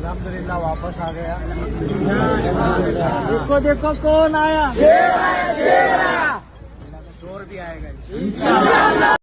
अल्हम्दुलिल्लाह वापस आ गया। देखो देखो कौन आया, शोर भी आएगा।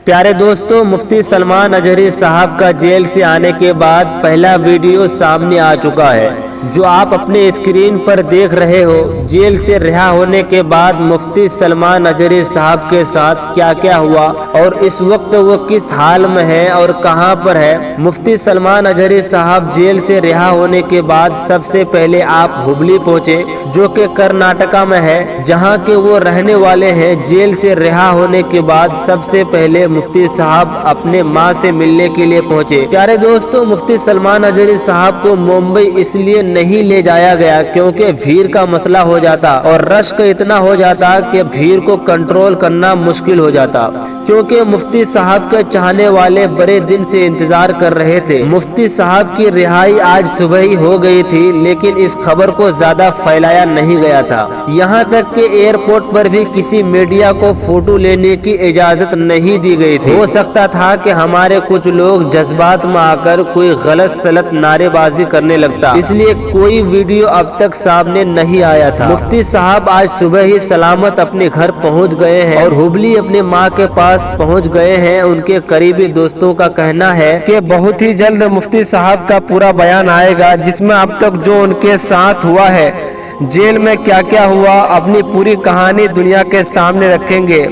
प्यारे दोस्तों, मुफ्ती सलमान अजहरी साहब का जेल से आने के बाद पहला वीडियो सामने आ चुका है, जो आप अपने स्क्रीन पर देख रहे हो। जेल से रिहा होने के बाद मुफ्ती सलमान अजहरी साहब के साथ क्या क्या हुआ और इस वक्त वो किस हाल में है और कहां पर है। मुफ्ती सलमान अजहरी साहब जेल से रिहा होने के बाद सबसे पहले आप हुबली पहुंचे, जो कि कर्नाटका में है, जहां के वो रहने वाले हैं। जेल से रिहा होने के बाद सबसे पहले मुफ्ती साहब अपने माँ से मिलने के लिए पहुंचे। प्यारे दोस्तों, मुफ्ती सलमान अजहरी साहब को मुंबई इसलिए नहीं ले जाया गया क्योंकि भीड़ का मसला हो जाता और रश्क इतना हो जाता कि भीड़ को कंट्रोल करना मुश्किल हो जाता, क्योंकि मुफ्ती साहब के चाहने वाले बड़े दिन से इंतजार कर रहे थे। मुफ्ती साहब की रिहाई आज सुबह ही हो गई थी, लेकिन इस खबर को ज्यादा फैलाया नहीं गया था। यहाँ तक कि एयरपोर्ट पर भी किसी मीडिया को फोटो लेने की इजाजत नहीं दी गई थी। हो सकता था कि हमारे कुछ लोग जज्बात में आकर कोई गलत सलत नारेबाजी करने लगता, इसलिए कोई वीडियो अब तक सामने नहीं आया था। मुफ्ती साहब आज सुबह ही सलामत अपने घर पहुँच गए हैं और हुबली अपने माँ के पास पहुंच गए हैं। उनके करीबी दोस्तों का कहना है कि बहुत ही जल्द मुफ्ती साहब का पूरा बयान आएगा, जिसमें अब तक जो उनके साथ हुआ है, जेल में क्या क्या हुआ, अपनी पूरी कहानी दुनिया के सामने रखेंगे।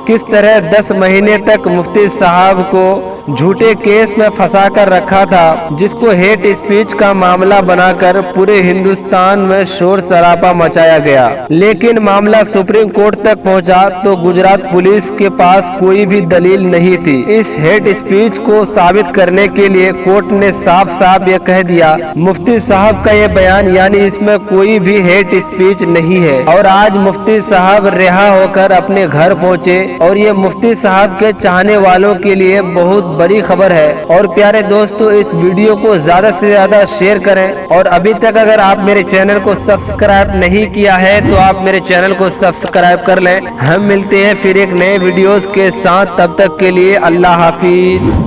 किस तरह 10 महीने तक मुफ्ती साहब को झूठे केस में फंसा कर रखा था, जिसको हेट स्पीच का मामला बनाकर पूरे हिंदुस्तान में शोर शराबा मचाया गया। लेकिन मामला सुप्रीम कोर्ट तक पहुंचा तो गुजरात पुलिस के पास कोई भी दलील नहीं थी। इस हेट स्पीच को साबित करने के लिए कोर्ट ने साफ साफ ये कह दिया, मुफ्ती साहब का ये बयान यानी इसमें कोई भी हेट स्पीच नहीं है। और आज मुफ्ती साहब रिहा होकर अपने घर पहुंचे और ये मुफ्ती साहब के चाहने वालों के लिए बहुत बड़ी खबर है। और प्यारे दोस्तों, इस वीडियो को ज्यादा से ज्यादा शेयर करें और अभी तक अगर आप मेरे चैनल को सब्सक्राइब नहीं किया है तो आप मेरे चैनल को सब्सक्राइब कर लें। हम मिलते हैं फिर एक नए वीडियोस के साथ, तब तक के लिए अल्लाह हाफिज।